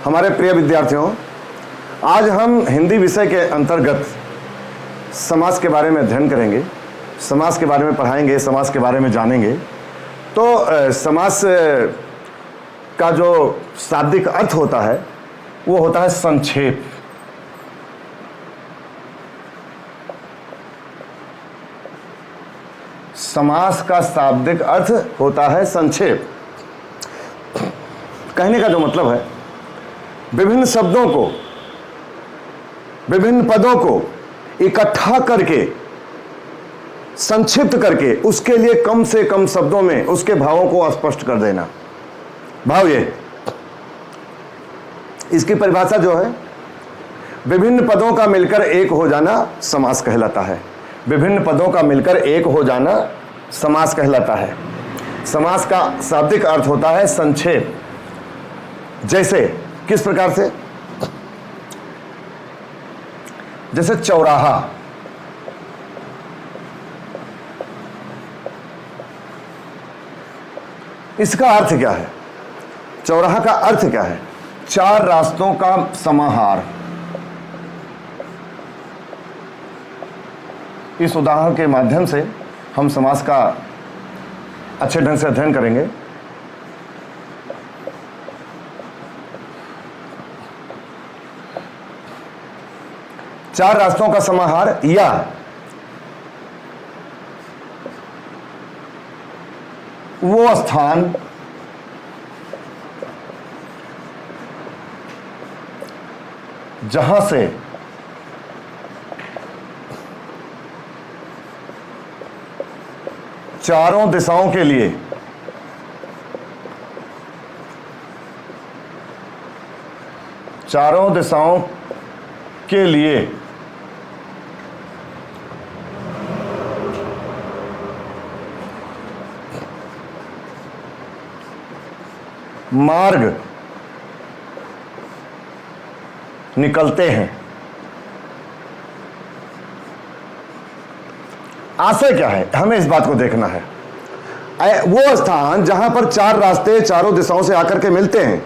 हमारे प्रिय विद्यार्थियों, आज हम हिंदी विषय के अंतर्गत समास के बारे में अध्ययन करेंगे, समास के बारे में पढ़ाएंगे, समास के बारे में जानेंगे। तो समास का जो शाब्दिक अर्थ होता है वो होता है संक्षेप। समास का शाब्दिक अर्थ होता है संक्षेप। कहने का जो मतलब है, विभिन्न शब्दों को, विभिन्न पदों को इकट्ठा करके, संक्षिप्त करके उसके लिए कम से कम शब्दों में उसके भावों को स्पष्ट कर देना। भाव ये, इसकी परिभाषा जो है, विभिन्न पदों का मिलकर एक हो जाना समास कहलाता है। विभिन्न पदों का मिलकर एक हो जाना समास कहलाता है। समास का शाब्दिक अर्थ होता है संक्षेप। जैसे, किस प्रकार से? जैसे चौराहा। इसका अर्थ क्या है? चौराहा का अर्थ क्या है? चार रास्तों का समाहार। इस उदाहरण के माध्यम से हम समास का अच्छे ढंग से अध्ययन करेंगे। चार रास्तों का समाहार, या वो स्थान जहां से चारों दिशाओं के लिए मार्ग निकलते हैं। आशय क्या है? हमें इस बात को देखना है। वो स्थान जहां पर चार रास्ते चारों दिशाओं से आकर के मिलते हैं,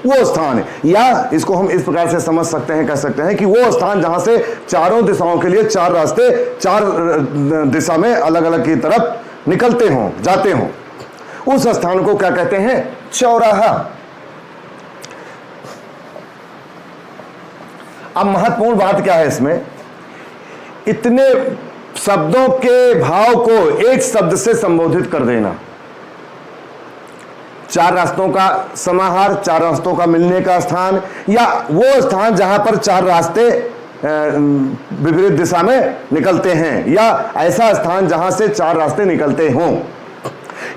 वो स्थान है। या इसको हम इस प्रकार से समझ सकते हैं, कह सकते हैं कि वो स्थान जहां से चारों दिशाओं के लिए चार रास्ते चार दिशा में अलग अलग की तरफ निकलते हों, जाते हों, उस स्थान को क्या कहते हैं? चौराहा। अब महत्वपूर्ण बात क्या है इसमें? इतने शब्दों के भाव को एक शब्द से संबोधित कर देना। चार रास्तों का समाहार, चार रास्तों का मिलने का स्थान, या वो स्थान जहां पर चार रास्ते विपरीत दिशा में निकलते हैं, या ऐसा स्थान जहां से चार रास्ते निकलते हों।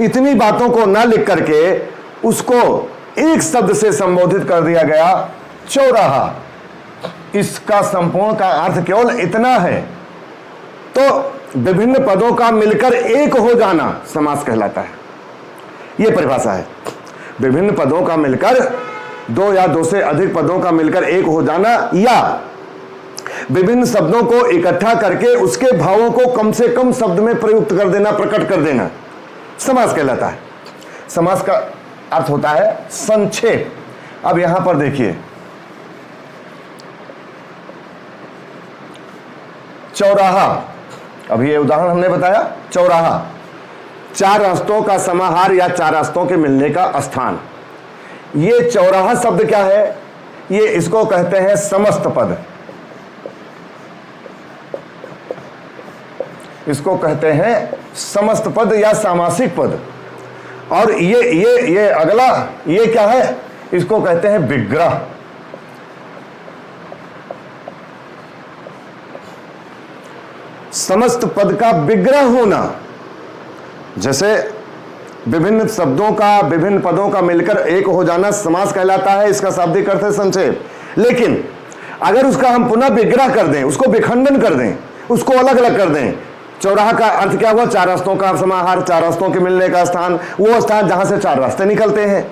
इतनी बातों को न लिख करके उसको एक शब्द से संबोधित कर दिया गया, चौराहा। इसका संपूर्ण का अर्थ केवल इतना है। तो विभिन्न पदों का मिलकर एक हो जाना समास कहलाता है। यह परिभाषा है। विभिन्न पदों का मिलकर, दो या दो से अधिक पदों का मिलकर एक हो जाना, या विभिन्न शब्दों को इकट्ठा करके उसके भावों को कम से कम शब्द में प्रयुक्त कर देना, प्रकट कर देना, समास कहलाता है। समास का अर्थ होता है संक्षेप। अब यहां पर देखिए, चौराहा। अब ये उदाहरण हमने बताया, चौराहा, चार रास्तों का समाहार या चार रास्तों के मिलने का स्थान। ये चौराहा शब्द क्या है? ये इसको कहते हैं समस्त पद। इसको कहते हैं समस्त पद या सामासिक पद। और ये अगला, ये क्या है? इसको कहते हैं विग्रह। समस्त पद का विग्रह होना। जैसे विभिन्न शब्दों का, विभिन्न पदों का मिलकर एक हो जाना समास कहलाता है। इसका शाब्दिक अर्थ है संक्षेप। लेकिन अगर उसका हम पुनः विग्रह कर दें, उसको विखंडन कर दें, उसको अलग अलग कर दें, चौराहा का अर्थ क्या हुआ? चार रास्तों का समाहार, चार रास्तों के मिलने का स्थान, वो स्थान जहां से चार रास्ते निकलते हैं।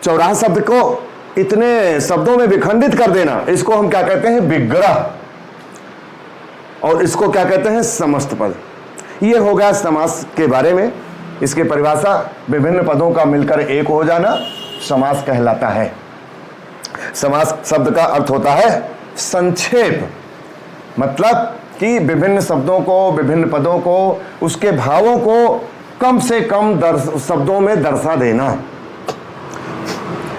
चौराहा शब्द को इतने शब्दों में विखंडित कर देना, इसको हम क्या कहते हैं? विग्रह। और इसको क्या कहते हैं? समस्त पद। ये हो गया समास के बारे में। इसकी परिभाषा, विभिन्न पदों का मिलकर एक हो जाना समास कहलाता है। समास शब्द का अर्थ होता है संक्षेप, मतलब कि विभिन्न शब्दों को, विभिन्न पदों को, उसके भावों को कम से कम शब्दों में दर्शा देना।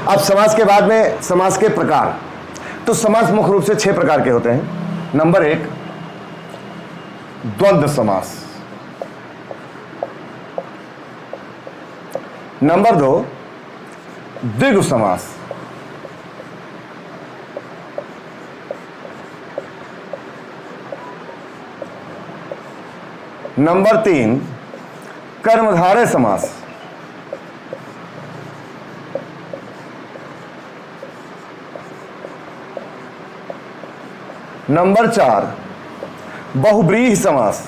अब समास के बाद में समास के प्रकार। तो समास मुख्य रूप से 6 प्रकार के होते हैं। नंबर 1 द्वंद्व समास, नंबर 2 द्विगु समास, नंबर 3 कर्मधारय समास, नंबर 4 बहुव्रीहि समास,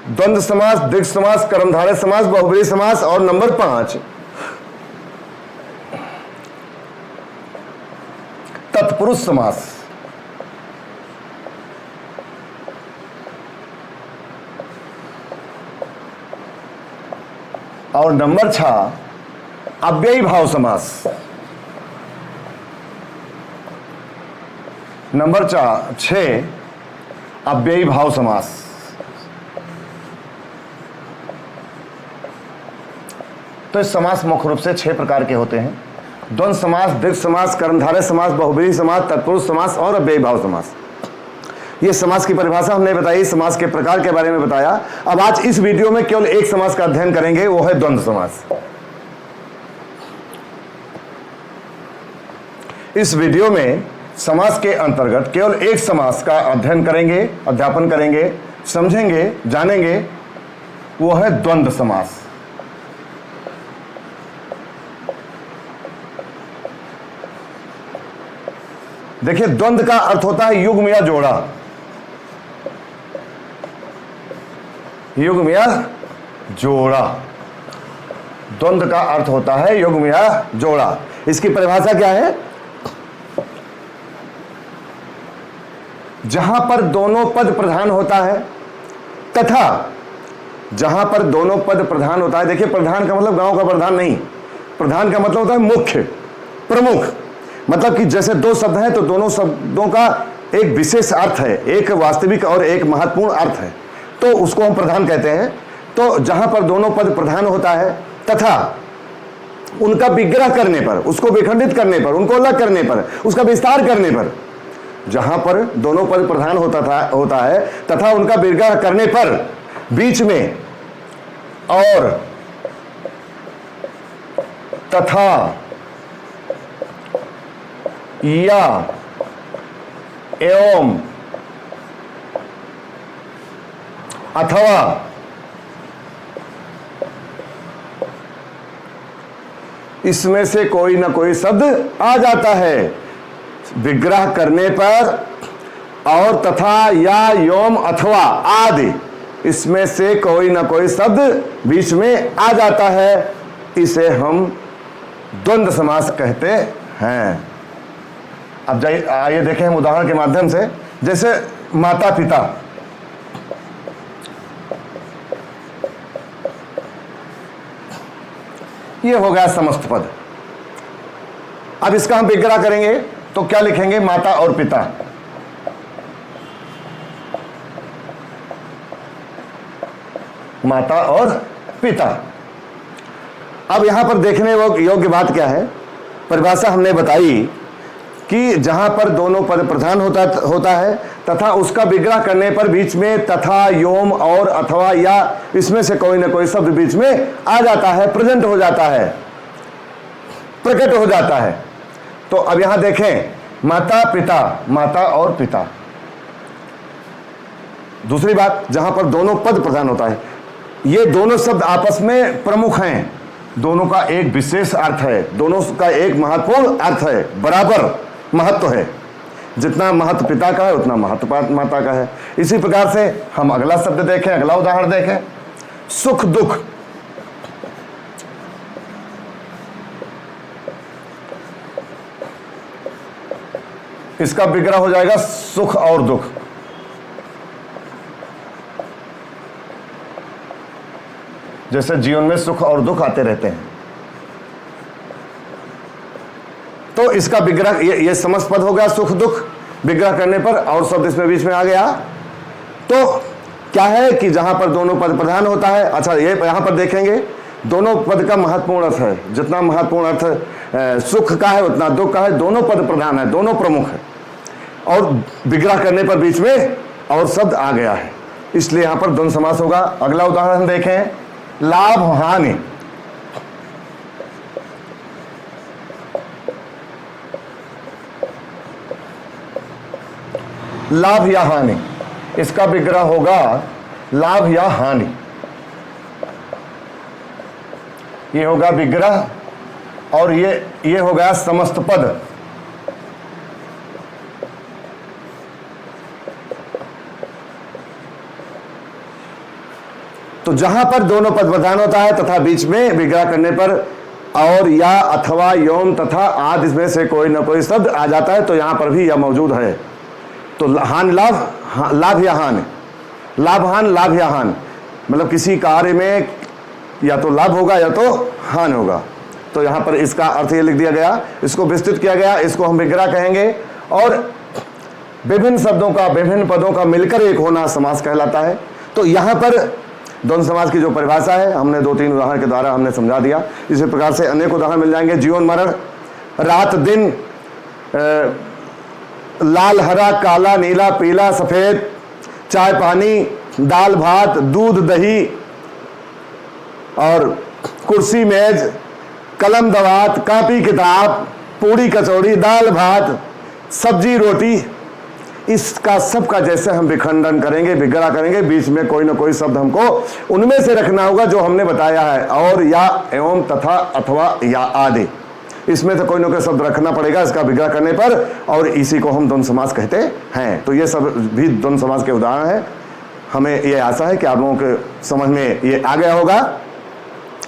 द्वंद्व समास, द्विगु समास, कर्मधारय समास, बहुव्रीहि समास, और नंबर 5 तत्पुरुष समास। और नंबर 6 अव्ययी भाव समास। नंबर 6 अव्ययी भाव समास। तो इस समास मुख्य रूप से 6 प्रकार के होते हैं। द्वंद्व समास, द्विगु समास, कर्मधारय समास, बहुव्रीहि समास, तत्पुरुष समास और अव्ययी भाव समास। ये समास की परिभाषा हमने बताई, समास के प्रकार के बारे में बताया। अब आज इस वीडियो में केवल एक समास का अध्ययन करेंगे, वो है द्वंद्व समास। इस वीडियो में समास के अंतर्गत केवल एक समास का अध्ययन करेंगे, अध्यापन करेंगे, समझेंगे, जानेंगे, वो है द्वंद्व समास। देखिए, द्वंद्व का अर्थ होता है युग्म या जोड़ा, युग्म या जोड़ा। द्वंद्व का अर्थ होता है युग्म या जोड़ा। इसकी परिभाषा क्या है? जहां पर दोनों पद प्रधान होता है तथा जहां पर दोनों पद प्रधान होता है। देखिए, प्रधान का मतलब गांव का प्रधान नहीं, प्रधान का मतलब होता है मुख्य, प्रमुख। मतलब कि जैसे 2 शब्द हैं तो दोनों शब्दों का एक विशेष अर्थ है, एक वास्तविक और एक महत्वपूर्ण अर्थ है, तो उसको हम प्रधान कहते हैं। तो जहां पर दोनों पद प्रधान होता है तथा उनका विग्रह करने पर, उसको विखंडित करने पर, उनको अलग करने पर, उसका विस्तार करने पर, जहां पर दोनों पद प्रधान होता है तथा उनका विग्रह करने पर बीच में और तथा या एवं अथवा इसमें से कोई ना कोई शब्द आ जाता है विग्रह करने पर, और तथा या एवं अथवा आदि, इसमें से कोई ना कोई शब्द बीच में आ जाता है। इसे हम द्वंद्व समास कहते हैं। अब आइए देखें हम उदाहरण के माध्यम से। जैसे माता पिता, ये हो गया समस्त पद। अब इसका हम विग्रह करेंगे तो क्या लिखेंगे? माता और पिता। माता और पिता। अब यहां पर देखने योग्य बात क्या है? परिभाषा हमने बताई कि जहां पर दोनों पद प्रधान होता है तथा उसका विग्रह करने पर बीच में तथा, योम और अथवा या इसमें से कोई ना कोई शब्द बीच में आ जाता है, प्रेजेंट हो जाता है, प्रकट हो जाता है। तो अब यहां देखें, माता पिता, माता और पिता। दूसरी बात, जहां पर दोनों पद प्रधान होता है, ये दोनों शब्द आपस में प्रमुख हैं, दोनों का एक विशेष अर्थ है, दोनों का एक महत्वपूर्ण अर्थ है, बराबर महत्व है। जितना महत्व पिता का है उतना महत्व माता का है। इसी प्रकार से हम अगला शब्द देखें, अगला उदाहरण देखें, सुख दुख। इसका विग्रह हो जाएगा सुख और दुख। जैसे जीवन में सुख और दुख आते रहते हैं। तो इसका विग्रह, ये समस्त पद हो गया सुख दुख, विग्रह करने पर और शब्द इसमें बीच में आ गया। तो क्या है कि जहां पर दोनों पद प्रधान होता है, अच्छा ये यहां पर देखेंगे दोनों पद का महत्वपूर्ण अर्थ है, जितना महत्वपूर्ण अर्थ सुख का है उतना दुख का है, दोनों पद प्रधान है, दोनों प्रमुख है, और विग्रह करने पर बीच में और शब्द आ गया है, इसलिए यहां पर द्वंद्व समास होगा। अगला उदाहरण देखें, लाभ हानि। लाभ या हानि, इसका विग्रह होगा लाभ या हानि। ये होगा विग्रह और ये हो गया समस्त पद। तो जहां पर दोनों पद प्रधान होता है तथा बीच में विग्रह करने पर और या अथवा योम तथा आदि इसमें से कोई ना कोई शब्द आ जाता है, तो यहां पर भी यह मौजूद है। तो हान लाभ, लाभ या हान, लाभ हान, लाभ या हान, मतलब किसी कार्य में या तो लाभ होगा या तो हान होगा। तो यहां पर इसका अर्थ ये लिख दिया गया, इसको विस्तृत किया गया, इसको हम विग्रह कहेंगे। और विभिन्न शब्दों का, विभिन्न पदों का मिलकर एक होना समास कहलाता है। तो यहां पर द्वंद्व समास की जो परिभाषा है हमने 2-3 उदाहरण के द्वारा हमने समझा दिया। इसी प्रकार से अनेक उदाहरण मिल जाएंगे। जीवन मरण, रात दिन, लाल हरा काला नीला पीला सफेद, चाय पानी, दाल भात, दूध दही, और कुर्सी मेज, कलम दवात, कापी किताब, पूड़ी कचौड़ी, दाल भात, सब्जी रोटी, इसका सबका जैसे हम विखंडन करेंगे, विग्रह करेंगे, बीच में कोई ना कोई शब्द हमको उनमें से रखना होगा जो हमने बताया है, और या एवं तथा अथवा या आदि, इसमें से कोई ना कोई शब्द रखना पड़ेगा इसका विग्रह करने पर, और इसी को हम द्वंद्व समास कहते हैं। तो ये सब भी द्वंद्व समास के उदाहरण है। हमें ये आशा है कि आप लोगों के समझ में ये आ गया होगा।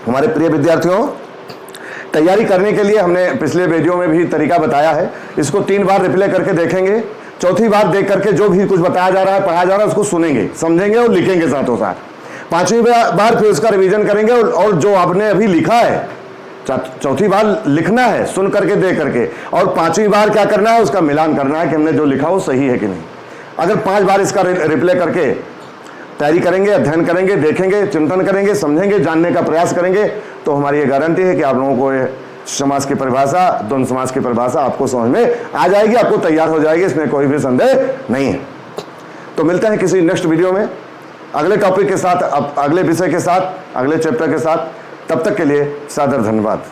हमारे प्रिय विद्यार्थियों, तैयारी करने के लिए हमने पिछले वीडियो में भी तरीका बताया है, इसको 3 बार रिप्ले करके देखेंगे, चौथी बार देख करके जो भी कुछ बताया जा रहा है, पढ़ाया जा रहा है, उसको सुनेंगे, समझेंगे और लिखेंगे साथों साथ। 5वीं बार फिर उसका रिवीजन करेंगे, और जो आपने अभी लिखा है चौथी बार लिखना है सुन करके, देख करके, और 5वीं बार क्या करना है, उसका मिलान करना है कि हमने जो लिखा वो सही है कि नहीं। अगर 5 बार इसका रिप्ले करके तैयारी करेंगे, अध्ययन करेंगे, देखेंगे, चिंतन करेंगे, समझेंगे, जानने का प्रयास करेंगे, तो हमारी ये गारंटी है कि आप लोगों को ये समास की परिभाषा, द्वंद्व समास की परिभाषा आपको समझ में आ जाएगी, आपको तैयार हो जाएगी, इसमें कोई भी संदेह नहीं है। तो मिलते हैं किसी नेक्स्ट वीडियो में अगले टॉपिक के साथ, अगले विषय के साथ, अगले चैप्टर के साथ। तब तक के लिए सादर धन्यवाद।